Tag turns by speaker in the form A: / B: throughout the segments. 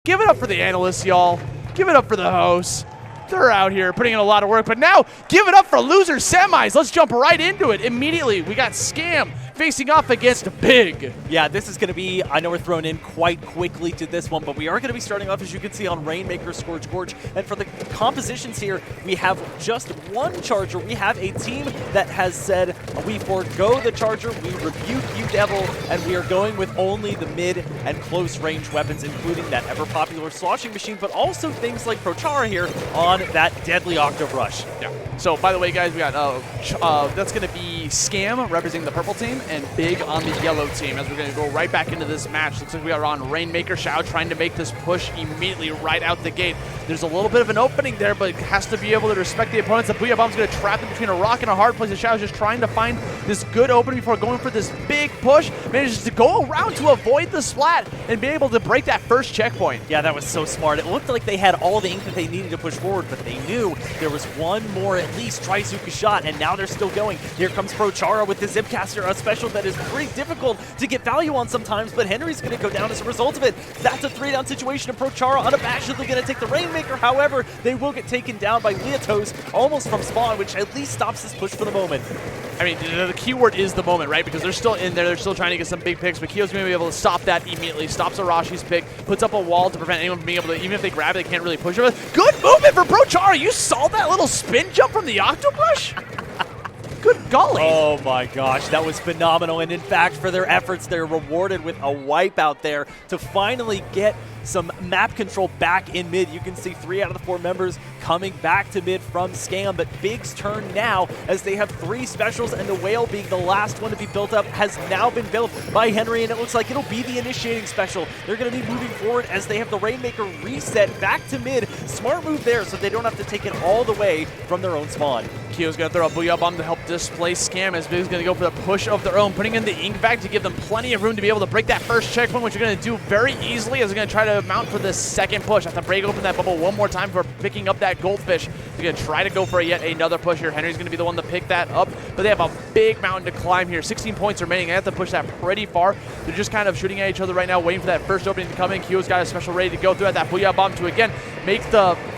A: Give it up for the analysts, y'all. Give it up for the hosts. They're out here putting in a lot of work, but now give it up for loser semis. Let's jump right into it immediately. We got Scam facing off against Big.
B: Yeah, this is going to be, I know we're thrown in quite quickly to this one, but we are going to be starting off, as you can see, on Rainmaker, Scorch, Gorge. And for the compositions here, we have just one Charger. We have a team that has said, we forego the Charger, we rebuke you, Devil, and we are going with only the mid and close range weapons, including that ever-popular sloshing machine, but also things like Prochara here on that deadly Octo Rush.
A: Yeah. So, by the way, guys, we got, that's going to be Scam representing the purple team, and Big on the yellow team, as we're going to go right back into this match. Looks like we are on Rainmaker. Shao trying to make this push immediately right out the gate. There's a little bit of an opening there, but has to be able to respect the opponents. The Booyah Bomb's going to trap them between a rock and a hard place. Shao's just trying to find this good opening before going for this big push. Manages to go around to avoid the splat and be able to break that first checkpoint.
B: Yeah, that was so smart. It looked like they had all the ink that they needed to push forward, but they knew there was one more at least Trizuka shot, and now they're still going. Here comes Prochara with the Zipcaster, a special that is pretty difficult to get value on sometimes, but Henry's going to go down as a result of it. That's a 3-down situation, and Prochara unabashedly going to take the Rainmaker. However, they will get taken down by Leotos almost from spawn, which at least stops this push for the moment.
A: I mean, the keyword is the moment, right? Because they're still in there. They're still trying to get some big picks, but Kyo's going to be able to stop that immediately. Stops Arashi's pick, puts up a wall to prevent anyone from being able to, even if they grab it, they can't really push it. Good movement for Prochara. You saw that little spin jump from the Octobrush? Good golly.
B: Oh my gosh, that was phenomenal. And in fact, for their efforts, they're rewarded with a wipeout there to finally get some map control back in mid. You can see 3 out of the 4 members coming back to mid from Scam, but Big's turn now as they have 3 specials, and the Whale being the last one to be built up has now been built by Henry, and it looks like it'll be the initiating special. They're going to be moving forward as they have the Rainmaker reset back to mid. Smart move there so they don't have to take it all the way from their own spawn.
A: Kyo's going to throw a Booyah Bomb to help displace Scam, as Big's going to go for the push of their own, putting in the ink bag to give them plenty of room to be able to break that first checkpoint, which they're going to do very easily as they're going to try to mount for the second push. Have to break open that bubble one more time for picking up that goldfish. They're going to try to go for yet another push here. Henry's going to be the one to pick that up, but they have a big mountain to climb here. 16 points remaining. They have to push that pretty far. They're just kind of shooting at each other right now, waiting for that first opening to come in. Kyo's got a special ready to go through at that Booyah Bomb to, again,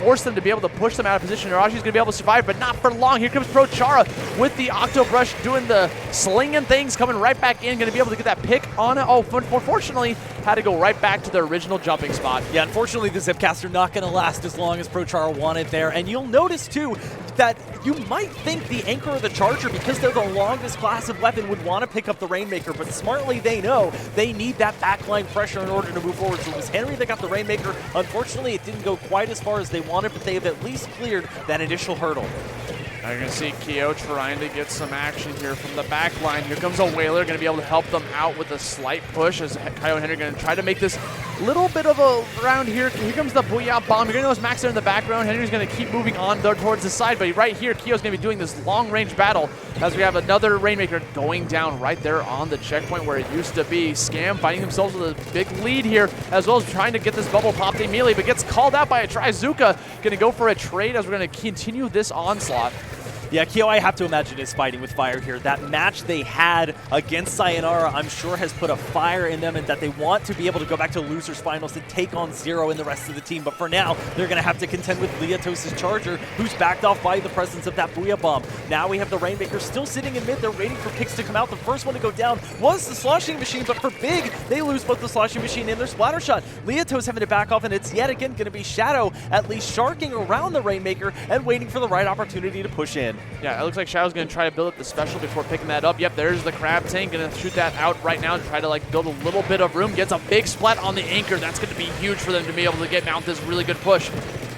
A: force them to be able to push them out of position. Arashi's going to be able to survive, but not for long. Here comes Prochara with the Octobrush doing the slinging things, coming right back in, going to be able to get that pick on it. Oh, unfortunately, had to go right back to their original jumping spot.
B: Yeah, unfortunately, the Zipcaster not going to last as long as Prochara wanted there. And you'll notice, too, that you might think the Anchor or the Charger, because they're the longest class of weapon, would want to pick up the Rainmaker, but smartly they know they need that backline pressure in order to move forward. So it was Henry that got the Rainmaker. Unfortunately, it didn't go quite as far as they wanted, but they have at least cleared that initial hurdle.
A: Now you're going to see Kyo trying to get some action here from the back line. Here comes a Whaler, going to be able to help them out with a slight push as Kyo and Henry are going to try to make this little bit of a round here. Here comes the Booyah Bomb. You're going to notice Max there in the background. Henry's going to keep moving on there towards the side, but right here, Kyo's going to be doing this long-range battle as we have another Rainmaker going down right there on the checkpoint where it used to be. Scam finding themselves with a big lead here, as well as trying to get this bubble popped immediately, but gets called out by a Trizuka. Going to go for a trade as we're going to continue this onslaught.
B: Yeah, Kyo, I have to imagine, is fighting with fire here. That match they had against Sayonara, I'm sure, has put a fire in them, and that they want to be able to go back to losers finals to take on Zero and the rest of the team. But for now, they're going to have to contend with Leotos' Charger, who's backed off by the presence of that Booyah Bomb. Now we have the Rainmaker still sitting in mid. They're waiting for picks to come out. The first one to go down was the Sloshing Machine, but for Big, they lose both the Sloshing Machine and their Splatter Shot. Leotos having to back off, and it's yet again going to be Shadow at least sharking around the Rainmaker and waiting for the right opportunity to push in.
A: Yeah, it looks like Shadow's going to try to build up the special before picking that up. Yep, there's the Crab Tank. Going to shoot that out right now to try to build a little bit of room. Gets a big splat on the Anchor. That's going to be huge for them to be able to mount this really good push.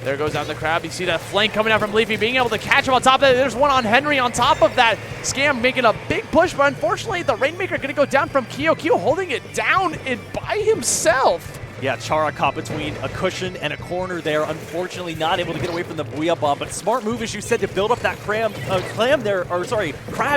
A: There goes down the Crab. You see that flank coming out from Leafy, being able to catch him on top of that. There's one on Henry on top of that. Scam making a big push, but unfortunately, the Rainmaker going to go down from Kyo. Kyo holding it down and by himself.
B: Yeah, Chara caught between a cushion and a corner there. Unfortunately, not able to get away from the Booyah Bomb, but smart move, as you said, to build up that Crab.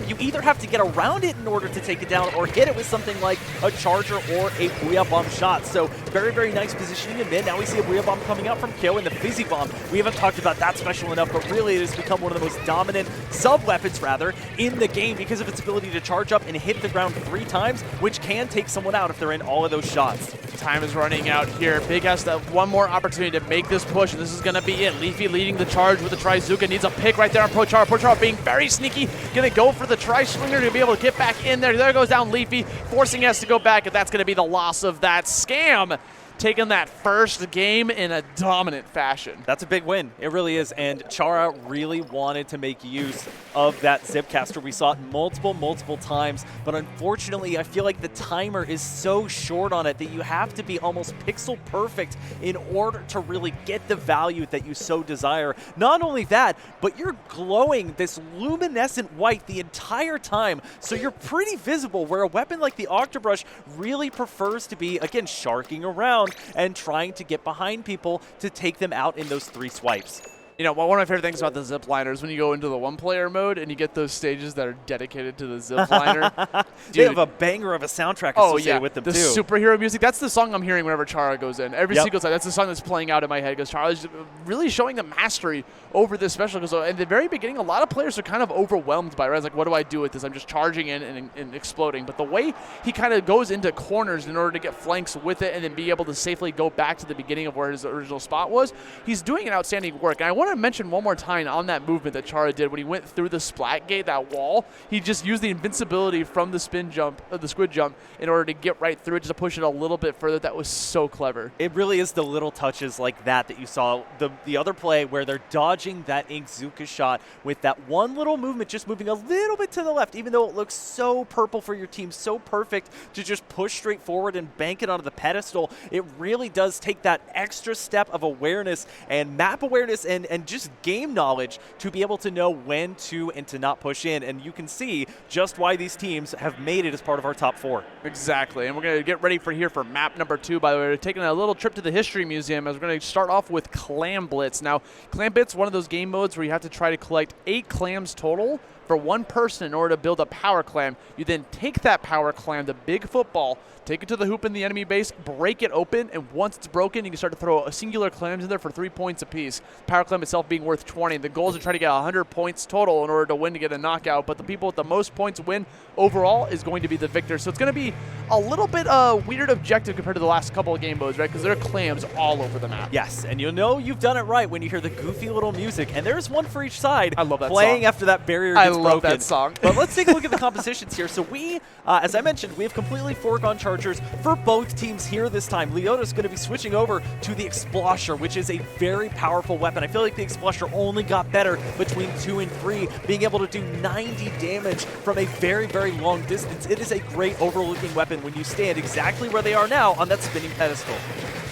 B: You either have to get around it in order to take it down or hit it with something like a Charger or a Booyah Bomb shot. So very, very nice positioning in mid. Now we see a Booyah Bomb coming out from Kyo and the Fizzy Bomb. We haven't talked about that special enough, but really it has become one of the most dominant sub-weapons, rather, in the game because of its ability to charge up and hit the ground 3 times, which can take someone out if they're in all of those shots.
A: Time is running coming out here. Big has to have one more opportunity to make this push, and this is going to be it. Leafy leading the charge with the Trizuka. Needs a pick right there on Pochara. Pochara being very sneaky. Going to go for the Tri-Slinger to be able to get back in there. There goes down Leafy, forcing us to go back, and that's going to be the loss of that. Scam taking that first game in a dominant fashion.
B: That's a big win. It really is. And Chara really wanted to make use of that Zipcaster. We saw it multiple times, but unfortunately, I feel like the timer is so short on it that you have to be almost pixel perfect in order to really get the value that you so desire. Not only that, but you're glowing this luminescent white the entire time, so you're pretty visible, where a weapon like the Octobrush really prefers to be, again, sharking around and trying to get behind people to take them out in those 3 swipes.
A: You know, one of my favorite things about the zipliners when you go into the one-player mode and you get those stages that are dedicated to the zipliner.
B: They have a banger of a soundtrack associated with them,
A: the
B: too.
A: Superhero music. That's the song I'm hearing whenever Chara goes in. Every single time. That's the song that's playing out in my head because Chara's really showing the mastery over this special. Because in the very beginning, a lot of players are kind of overwhelmed by it. Right? It's like, what do I do with this? I'm just charging in and exploding. But the way he kind of goes into corners in order to get flanks with it and then be able to safely go back to the beginning of where his original spot was, he's doing an outstanding work. And I want to mention one more time on that movement that Chara did when he went through the Splat gate, that wall. He just used the invincibility from the spin jump, the squid jump, in order to get right through it, just to push it a little bit further. That was so clever.
B: It really is the little touches like that you saw. The other play where they're dodging that Inkzuka shot with that one little movement, just moving a little bit to the left, even though it looks so purple for your team, so perfect to just push straight forward and bank it onto the pedestal. It really does take that extra step of awareness and map awareness and just game knowledge to be able to know when to and to not push in. And you can see just why these teams have made it as part of our top 4.
A: Exactly. And we're going to get ready for map number 2. By the way, we're taking a little trip to the History Museum as we're going to start off with Clam Blitz. Now, Clam Blitz, one of those game modes where you have to try to collect 8 clams total for one person in order to build a power clam. You then take that power clam, the big football, take it to the hoop in the enemy base, break it open, and once it's broken, you can start to throw a singular clams in there for 3 points apiece. Power clam itself being worth 20. The goal is to try to get 100 points total in order to win to get a knockout, but the people with the most points win overall is going to be the victor. So it's going to be a little bit weird objective compared to the last couple of game modes, right? Because there are clams all over the map.
B: Yes, and you'll know you've done it right when you hear the goofy little music, and there's one for each side.
A: I love that
B: playing
A: song.
B: After that barrier gets broken.
A: I love that song.
B: But let's take a look at the compositions here. So we, as I mentioned, we have completely foregone chargers for both teams here this time. Leota's going to be switching over to the Explosher, which is a very powerful weapon. I feel like the Explosher only got better between 2 and 3, being able to do 90 damage from a very long distance. It is a great overlooking weapon when you stand exactly where they are now on that spinning pedestal.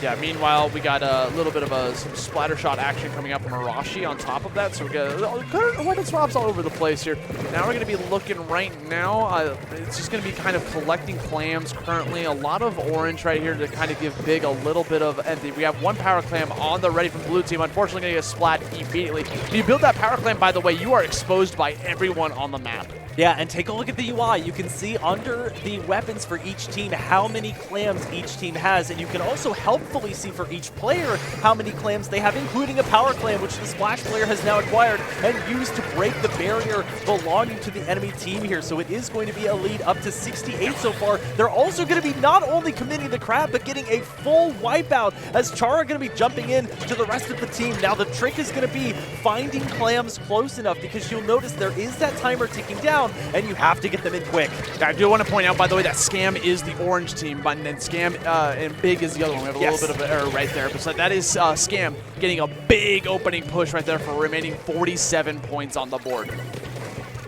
A: Yeah, meanwhile, we got a little bit of some splatter shot action coming up from Arashi on top of that, so we got weapon swaps all over the place here. Now we're going to be looking right now. It's just going to be kind of collecting clams currently. A lot of orange right here to kind of give Big a little bit of empty. We have one power clam on the ready from blue team. Unfortunately, going to get splat immediately. If you build that power clam, by the way, you are exposed by everyone on the map.
B: Yeah, and take a look at the UI. You can see under the weapons for each team how many clams each team has, and you can also helpfully see for each player how many clams they have, including a power clam, which the Splash player has now acquired and used to break the barrier belonging to the enemy team here. So it is going to be a lead up to 68 so far. They're also going to be not only committing the crab, but getting a full wipeout as Chara going to be jumping in to the rest of the team. Now the trick is going to be finding clams close enough, because you'll notice there is that timer ticking down, and you have to get them in quick.
A: I do want to point out, by the way, that Scam is the orange team, but then Scam and Big is the other one. We have a little bit of an error right there. But so that is Scam getting a big opening push right there for remaining 47 points on the board.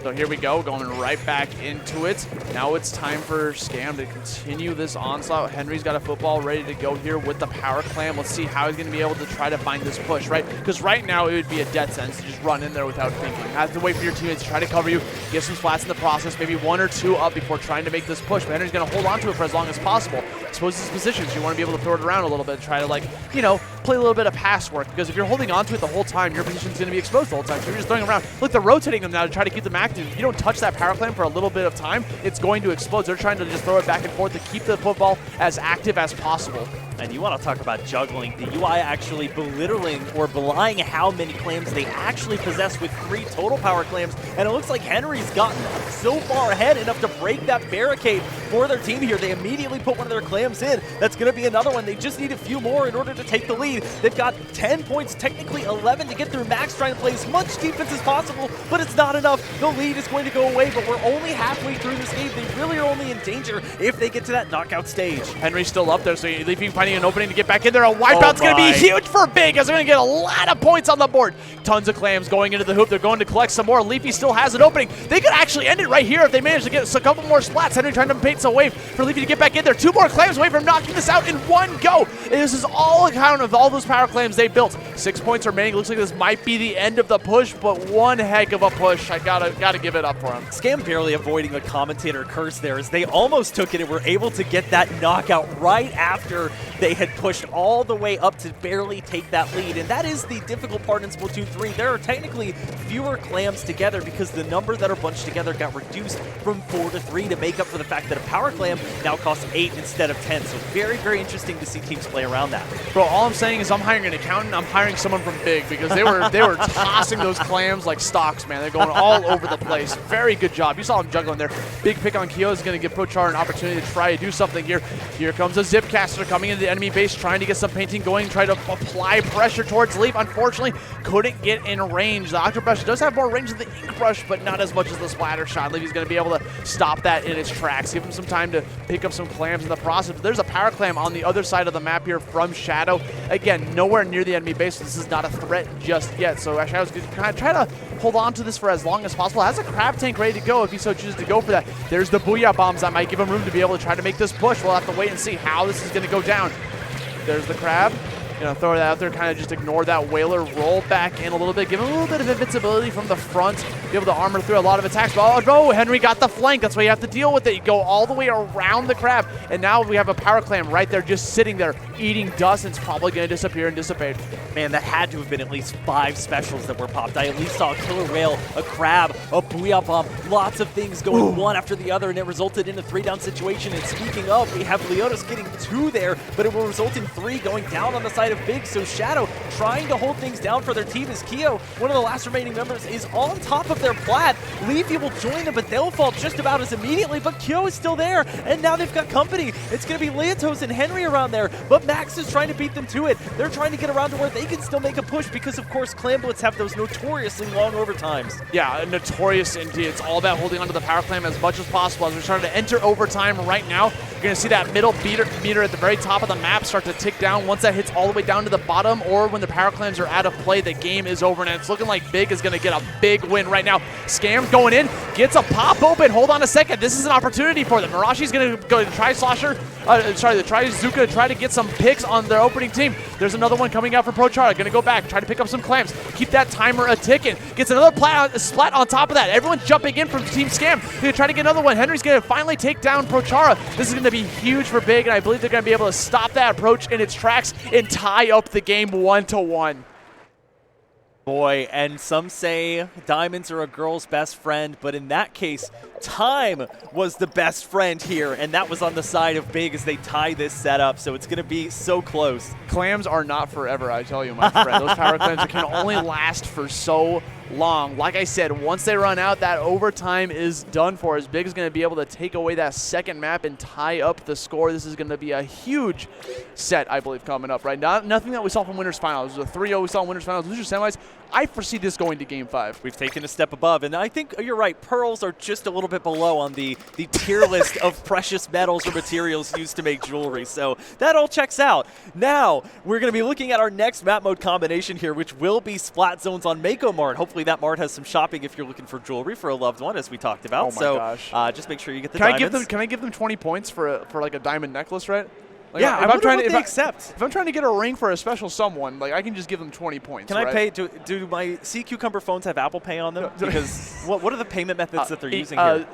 A: So here we go, going right back into it. Now it's time for Scam to continue this onslaught. Henry's got a football ready to go here with the power clam. Let's see how he's going to be able to try to find this push, right? Because right now it would be a dead sense to just run in there without thinking. You have to wait for your teammates to try to cover you, get some splats in the process, maybe 1 or 2 up before trying to make this push. But Henry's going to hold on to it for as long as possible. Exposes his positions. You want to be able to throw it around a little bit, try to, like, you know, play a little bit of pass work. Because if you're holding on to it the whole time, your position's going to be exposed the whole time. So you're just throwing around. Look, they're rotating them now to try to keep them active. If you don't touch that power clam for a little bit of time, it's going to explode. They're trying to just throw it back and forth to keep the football as active as possible.
B: And you want to talk about juggling. The UI actually belittling or belying how many clams they actually possess with 3 total power clams. And it looks like Henry's gotten so far ahead enough to break that barricade for their team here. They immediately put one of their clams in. That's going to be another one. They just need a few more in order to take the lead. They've got 10 points, technically 11 to get through. Max trying to play as much defense as possible, but it's not enough. The lead is going to go away, but we're only halfway through this game. They really are only in danger if they get to that knockout stage.
A: Henry's still up there, so Leafy finding an opening to get back in there. A wipeout's going to be huge for Big, as they're going to get a lot of points on the board. Tons of clams going into the hoop. They're going to collect some more. Leafy still has an opening. They could actually end it right here if they manage to get a couple more splats. Henry trying to paint some wave for Leafy to get back in there. 2 more clams away from knocking this out in one go. And this is all account of all those power clams they built. 6 points remaining. Looks like this might be the end of the push, but one heck of a push. I gotta give it up for him.
B: Scam barely avoiding the commentator curse there as they almost took it and were able to get that knockout right after they had pushed all the way up to barely take that lead. And that is the difficult part in Splatoon 3. There are technically fewer clams together because the number that are bunched together got reduced from 4 to 3 to make up for the fact that a power clam now costs 8 instead of 10. So very, very interesting to see teams play around that.
A: Bro, all I'm saying is I'm hiring an accountant. I'm hiring someone from Big because they were tossing those clams like stocks, man. They're going all over the place. Very good job. You saw him juggling there. Big pick on Kyo is going to give Prochar an opportunity to try to do something here. Here comes a Zipcaster coming into the enemy base, trying to get some painting going, try to apply pressure towards Leaf. Unfortunately, couldn't get in range. The Octobrush does have more range than the Inkbrush, but not as much as the Splatter Shot. Leafy's going to be able to stop that in its tracks, give him some time to pick up some clams in the process. But there's a power clam on the other side of the map here from Shadow. Again, nowhere near the enemy base, so this is not a threat just yet. So Shadow's going to kind of try to hold on to this for as long as possible. Has a crab tank ready to go if he so chooses to go for that. There's the Booyah Bombs that might give him room to be able to try to make this push. We'll have to wait and see how this is going to go down. There's the crab. Throw that out there, kind of just ignore that Whaler, roll back in a little bit, give him a little bit of invincibility from the front, be able to armor through a lot of attacks. Oh no, Henry got the flank. That's why you have to deal with it. You go all the way around the crab, and now we have a power clam right there just sitting there eating dust, and it's probably going to disappear and dissipate.
B: Man, that had to have been at least 5 specials that were popped. I at least saw a killer whale, a crab, a Booyah Bomb, lots of things going one after the other, and it resulted in a 3-down situation. And speaking of, we have Leonis getting 2 there, but it will result in 3 going down on the side of Big. So Shadow trying to hold things down for their team as Kyo, one of the last remaining members, is on top of their plat. Leafy will join them, but they'll fall just about as immediately, but Kyo is still there, and now they've got company. It's going to be Leotos and Henry around there, but Max is trying to beat them to it. They're trying to get around to where they can still make a push because, of course, Clam Blitz have those notoriously long overtimes.
A: Yeah, notorious indeed. It's all about holding onto the power clam as much as possible. As we're starting to enter overtime right now, you're going to see that middle meter at the very top of the map start to tick down. Once that hits all the way down to the bottom, or when the power clams are out of play, the game is over, and it's looking like Big is going to get a big win right now. Scam going in, gets a pop open. Hold on a second. This is an opportunity for them. Mirashi's going to go to try Slosher. Try Zuka to try to get some picks on their opening team. There's another one coming out for Prochara. Going to go back, try to pick up some clams. Keep that timer a-ticking. Gets another splat on top of that. Everyone's jumping in from Team Scam. Going to try to get another one. Henry's going to finally take down Prochara. This is going to be huge for Big, and I believe they're going to be able to stop that approach in its tracks and tie up the game 1-1.
B: Boy, and some say diamonds are a girl's best friend, but in that case, time was the best friend here, and that was on the side of Big as they tie this setup, so it's going to be so close.
A: Clams are not forever, I tell you, my friend. Those power clams can only last for so long. Like I said, once they run out, that overtime is done for, as Big is going to be able to take away that second map and tie up the score. This is going to be a huge set, I believe, coming up, right? Nothing that we saw from Winners Finals. It was a 3-0 we saw in Winners Finals. Losers Semis, I foresee this going to Game 5.
B: We've taken a step above, and I think you're right. Pearls are just a little bit below on the tier list of precious metals or materials used to make jewelry, so that all checks out. Now, we're going to be looking at our next map mode combination here, which will be Splat Zones on Mako Mart. Hopefully that Mart has some shopping if you're looking for jewelry for a loved one, as we talked about.
A: Oh my gosh.
B: Just make sure you get the diamonds.
A: Can I give them 20 points for like a diamond necklace, right? Like,
B: yeah,
A: if
B: I'm accept.
A: If I'm trying to get a ring for a special someone, like I can just give them 20 points.
B: Can I pay? Do my Sea Cucumber phones have Apple Pay on them? Because what are the payment methods that they're using here?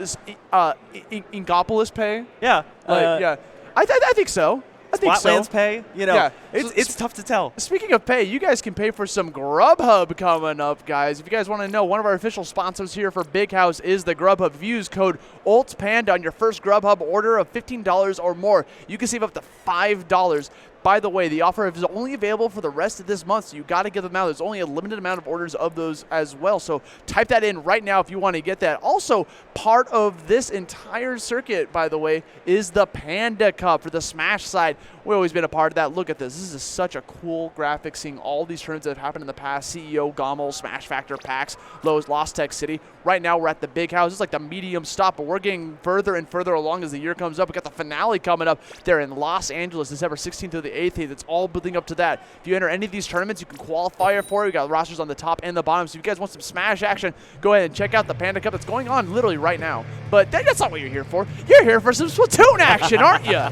A: Inkopolis Pay.
B: Yeah.
A: Yeah. I think so. I think so.
B: Splatlands Pay. You know,
A: yeah.
B: It's tough to tell.
A: Speaking of pay, you guys can pay for some Grubhub coming up, guys. If you guys want to know, one of our official sponsors here for Big House is the Grubhub. If you use code ULTPANDA on your first Grubhub order of $15 or more, you can save up to $5. By the way, the offer is only available for the rest of this month, so you got to get them now. There's only a limited amount of orders of those as well, so type that in right now if you want to get that. Also, part of this entire circuit, by the way, is the Panda Cup for the Smash side. We've always been a part of that. Look at this. This is such a cool graphic, seeing all these tournaments that have happened in the past. CEO, Gommel, Smash Factor, PAX, Lowe's, Lost Tech City. Right now, we're at the big house. It's like the medium stop, but we're getting further and further along as the year comes up. We got the finale coming up there in Los Angeles, December 16th to the 8th. It's all building up to that. If you enter any of these tournaments, you can qualify for it. We got rosters on the top and the bottom. So if you guys want some Smash action, go ahead and check out the Panda Cup. It's going on literally right now. But that's not what you're here for. You're here for some Splatoon action, aren't you?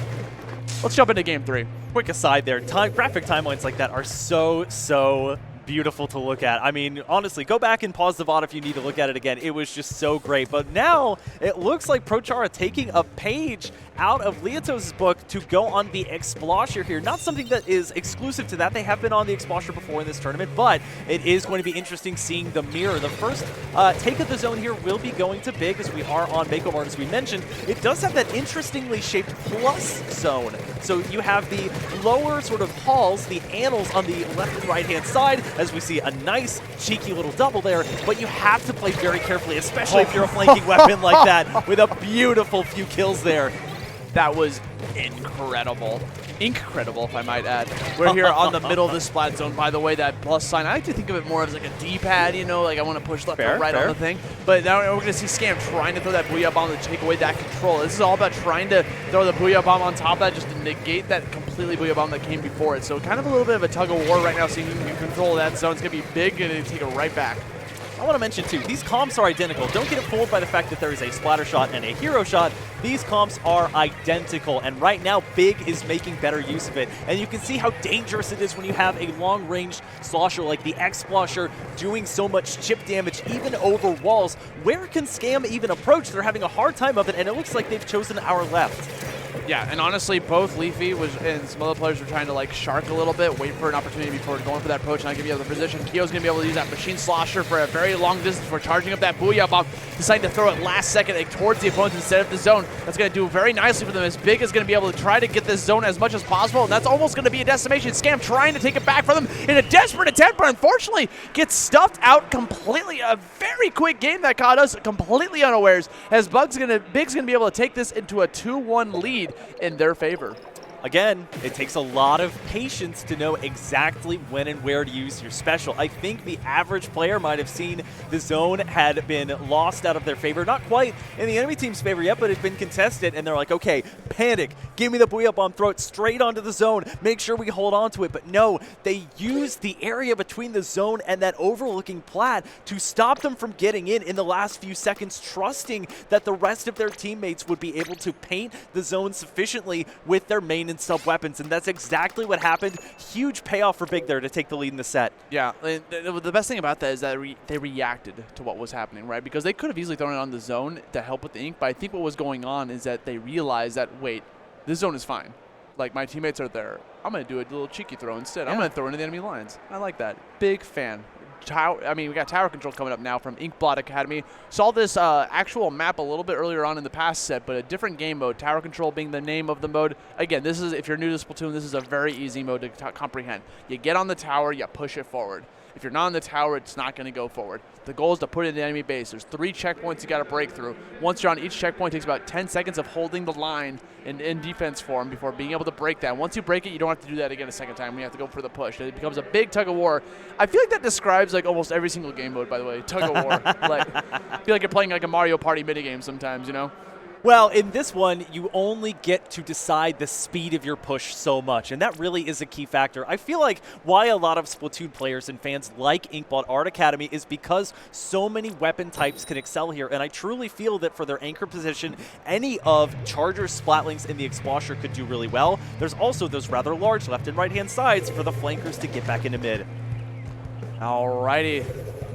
A: Let's jump into Game 3.
B: Quick aside there, graphic timelines like that are so beautiful to look at. I mean, honestly, go back and pause the VOD if you need to look at it again. It was just so great. But now it looks like Prochara taking a page out of Leotos' book to go on the Explosher here. Not something that is exclusive to that. They have been on the Explosher before in this tournament, but it is going to be interesting seeing the mirror. The first take of the zone here will be going to big, as we are on Mako Mart, as we mentioned. It does have that interestingly shaped plus zone. So you have the lower sort of halls, the annals on the left and right-hand side, as we see a nice, cheeky little double there, but you have to play very carefully, especially if you're a flanking weapon like that, with a beautiful few kills there.
A: That was incredible. Incredible, if I might add. We're here on the middle of the Splat zone, by the way, that plus sign. I like to think of it more as like a D-pad, you know, like I want to push left or right on the thing. But now we're going to see Scam trying to throw that Booyah Bomb to take away that control. This is all about trying to throw the Booyah Bomb on top of that just to negate that completely Booyah Bomb that came before it. So kind of a little bit of a tug of war right now, seeing who can control that zone. It's going to be big and take it right back.
B: I want to mention, too, these comps are identical. Don't get it fooled by the fact that there is a splatter shot and a hero shot. These comps are identical, and right now, Big is making better use of it. And you can see how dangerous it is when you have a long-range slosher like the X-Slosher doing so much chip damage, even over walls. Where can Scam even approach? They're having a hard time of it, and it looks like they've chosen our left.
A: Yeah, and honestly, both Leafy and some other players were trying to like shark a little bit, wait for an opportunity before going for that approach, and not give you the position. Kyo's going to be able to use that machine slosher for a very long distance for charging up that Booyah Bomb, deciding to throw it last second towards the opponent instead of the zone. That's going to do very nicely for them, as Big is going to be able to try to get this zone as much as possible, and that's almost going to be a decimation. Scam trying to take it back for them in a desperate attempt, but unfortunately gets stuffed out completely. A very quick game that caught us completely unawares, as Big's going to be able to take this into a 2-1 lead in their favor.
B: Again, it takes a lot of patience to know exactly when and where to use your special. I think the average player might have seen the zone had been lost out of their favor. Not quite in the enemy team's favor yet, but it's been contested, and they're like, okay, panic, give me the Booyah Bomb, throw it straight onto the zone, make sure we hold on to it. But no, they used the area between the zone and that overlooking plat to stop them from getting in the last few seconds, trusting that the rest of their teammates would be able to paint the zone sufficiently with their main and sub weapons, and that's exactly what happened. Huge payoff for Big there to take the lead in the set.
A: Yeah, the best thing about that is that they reacted to what was happening, right? Because they could have easily thrown it on the zone to help with the ink, but I think what was going on is that they realized that, wait, this zone is fine. Like, my teammates are there. I'm going to do a little cheeky throw instead. I'm going to throw into the enemy lines. I like that. Big fan. We got tower control coming up now from Inkblot Academy. Saw this actual map a little bit earlier on in the past set, but a different game mode. Tower control being the name of the mode. Again, this is, if you're new to Splatoon, this is a very easy mode to comprehend. You get on the tower, you push it forward. If you're not on the tower, it's not going to go forward. The goal is to put it in the enemy base. There's 3 checkpoints you got to break through. Once you're on each checkpoint, it takes about 10 seconds of holding the line in defense form before being able to break that. Once you break it, you don't have to do that again a second time. You have to go for the push. It becomes a big tug of war. I feel like that describes like almost every single game mode, by the way. Tug of war. Like, I feel like you're playing like a Mario Party minigame sometimes, you know?
B: Well, in this one, you only get to decide the speed of your push so much, and that really is a key factor. I feel like why a lot of Splatoon players and fans like Inkblot Art Academy is because so many weapon types can excel here, and I truly feel that for their anchor position, any of Charger's Splatlings in the Explosher could do really well. There's also those rather large left and right-hand sides for the flankers to get back into mid.
A: Alrighty.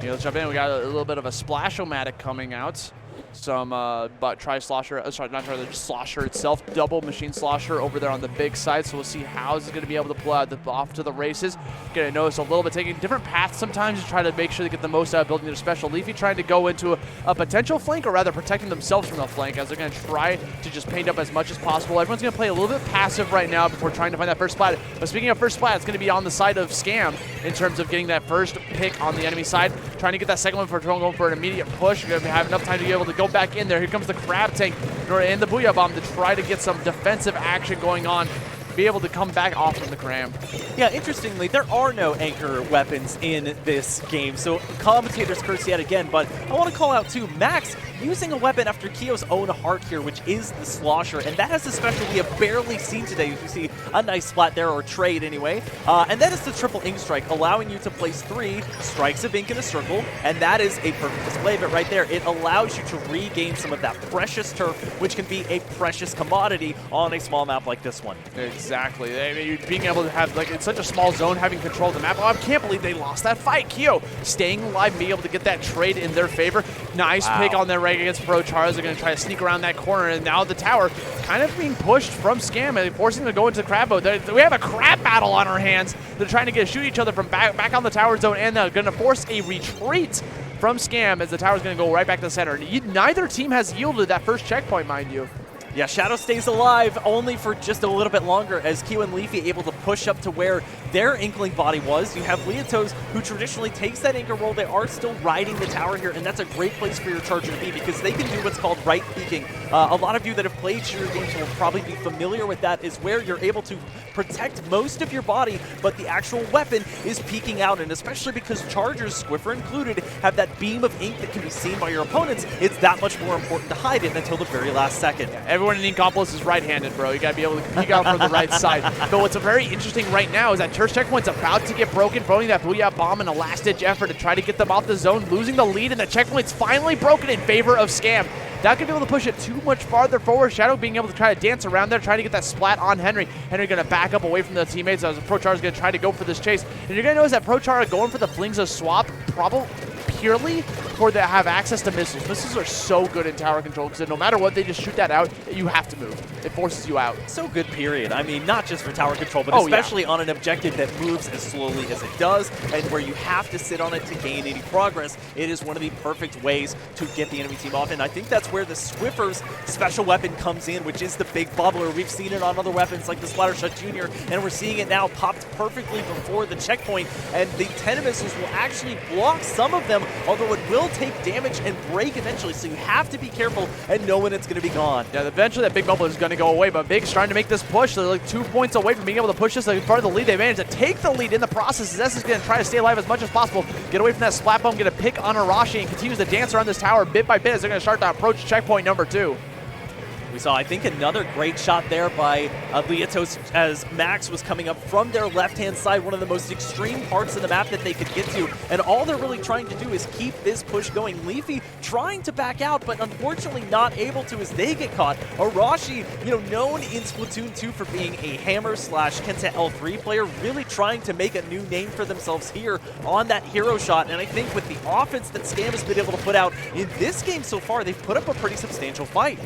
A: Let's jump in. We got a little bit of a Splash-O-Matic coming out. some but Slosher, sorry, not Tri, just Slosher itself, double machine Slosher over there on the big side. So we'll see how he's going to be able to pull out off to the races. Going to notice a little bit taking different paths sometimes to try to make sure they get the most out of building their special. Leafy trying to go into a potential flank, or rather protecting themselves from the flank, as they're going to try to just paint up as much as possible. Everyone's going to play a little bit passive right now before trying to find that first splat. But speaking of first splat, it's going to be on the side of Scam in terms of getting that first pick on the enemy side, trying to get that second one for going for an immediate push. You're going to have enough time to be able to go back in there. Here comes the Crab Tank and the Booyah Bomb to try to get some defensive action going on, be able to come back off from the Cram.
B: Yeah, interestingly, there are no anchor weapons in this game, so commentators curse yet again, but I want to call out too, Max using a weapon after Kyo's own heart here, which is the Slosher, and that is a special we have barely seen today. You see a nice splat there, or trade anyway, and that is the triple ink strike, allowing you to place 3 strikes of ink in a circle, and that is a perfect display of it right there. It allows you to regain some of that precious turf, which can be a precious commodity on a small map like this one.
A: Exactly. I mean, being able to have, like, it's such a small zone, having control of the map. Oh, I can't believe they lost that fight. Kyo staying alive, being able to get that trade in their favor. Nice pick on their right against Pro Charles. They're going to try to sneak around that corner, and now the tower kind of being pushed from Scam and forcing them to go into the crab mode. We have a crab battle on our hands. They're trying to shoot each other from back on the tower zone, and they're going to force a retreat from Scam as the tower's going to go right back to the center. Neither team has yielded that first checkpoint, mind you.
B: Yeah, Shadow stays alive only for just a little bit longer as Q and Leafy able to push up to where their Inkling body was. You have Leotos, who traditionally takes that anchor role. They are still riding the tower here, and that's a great place for your Charger to be because they can do what's called right peeking. A lot of you that have played shooter games will probably be familiar with that, is where you're able to protect most of your body, but the actual weapon is peeking out, and especially because Chargers, Squiffer included, have that beam of ink that can be seen by your opponents, it's that much more important to hide it until the very last second.
A: Yeah, everyone in Inkblot is right-handed, bro. You got to be able to peek out from the right side. But what's very interesting right now is that Turf checkpoint's about to get broken, throwing that Booyah Bomb in a last-ditch effort to try to get them off the zone, losing the lead, and the checkpoint's finally broken in favor of Scam. Not going to be able to push it too much farther forward. Shadow being able to try to dance around there, trying to get that splat on Henry. Henry going to back up away from the teammates as Pro Char is going to try to go for this chase. And you're going to notice that Pro Char going for the flings of swap, probably purely for they have access to missiles. Missiles are so good in tower control because no matter what, they just shoot that out. You have to move. It forces you out.
B: So good, period. I mean, not just for tower control, but especially on an objective that moves as slowly as it does and where you have to sit on it to gain any progress. It is one of the perfect ways to get the enemy team off, and I think that's where the Swiffer's special weapon comes in, which is the big bubbler. We've seen it on other weapons like the Splattershot Jr., and we're seeing it now popped perfectly before the checkpoint, and the 10 missiles will actually block some of them, although it will take damage and break eventually, so you have to be careful and know when it's going to be gone.
A: Yeah, eventually that big bubble is going to go away, but Big's trying to make this push. They're like 2 points away from being able to push this in front of the lead. They managed to take the lead in the process. Zess is going to try to stay alive as much as possible, get away from that splat bomb, get a pick on Arashi, and continues to dance around this tower bit by bit as they're going to start to approach checkpoint number 2.
B: We saw, I think, another great shot there by Leotos as Max was coming up from their left-hand side, one of the most extreme parts of the map that they could get to. And all they're really trying to do is keep this push going. Leafy trying to back out, but unfortunately not able to as they get caught. Arashi, known in Splatoon 2 for being a hammer/Kenta L3 player, really trying to make a new name for themselves here on that hero shot. And I think with the offense that Scam has been able to put out in this game so far, they've put up a pretty substantial fight.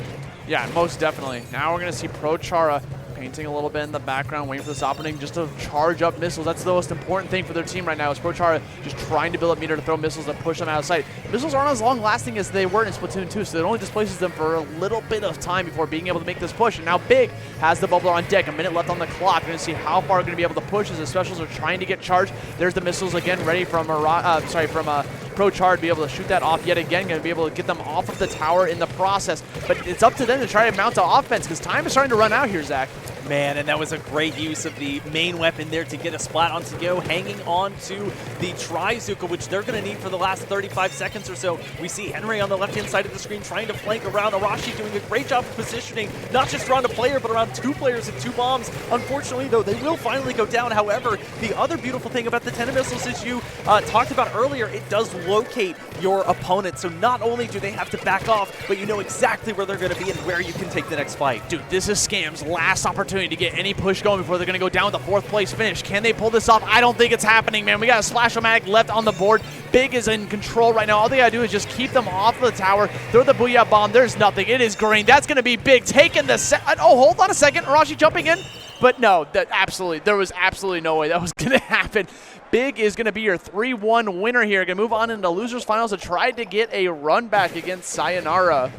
A: Yeah, most definitely. Now we're going to see Pro Chara painting a little bit in the background, waiting for this opening just to charge up missiles. That's the most important thing for their team right now is Pro Chara just trying to build up meter to throw missiles and push them out of sight. Missiles aren't as long-lasting as they were in Splatoon 2, so it only displaces them for a little bit of time before being able to make this push. And now Big has the bubbler on deck. A minute left on the clock. We're going to see how far we're going to be able to push as the specials are trying to get charged. There's the missiles again ready from Pro Char to be able to shoot that off yet again. Going to be able to get them off of the tower in the process. But it's up to them to try to mount to offense because time is starting to run out here, Zach.
B: Man, and that was a great use of the main weapon there to get a splat onto go, hanging on to the Trizuka, which they're going to need for the last 35 seconds or so. We see Henry on the left-hand side of the screen trying to flank around. Arashi doing a great job of positioning, not just around a player, but around 2 players and 2 bombs. Unfortunately, though, they will finally go down. However, the other beautiful thing about the 10 missiles, as you talked about earlier, it does locate your opponent. So not only do they have to back off, but you know exactly where they're going to be and where you can take the next fight.
A: Dude, this is Scam's last opportunity opportunity to get any push going before they're going to go down with the 4th place finish. Can they pull this off? I don't think it's happening, man. We got a Splash-O-Matic left on the board. Big is in control right now. All they got to do is just keep them off of the tower, throw the Booyah Bomb. There's nothing. It is green. That's going to be Big taking the set. Oh, hold on a second. Arashi jumping in. But no, there was absolutely no way that was going to happen. Big is going to be your 3-1 winner here. Going to move on into losers finals to try to get a run back against Sayonara.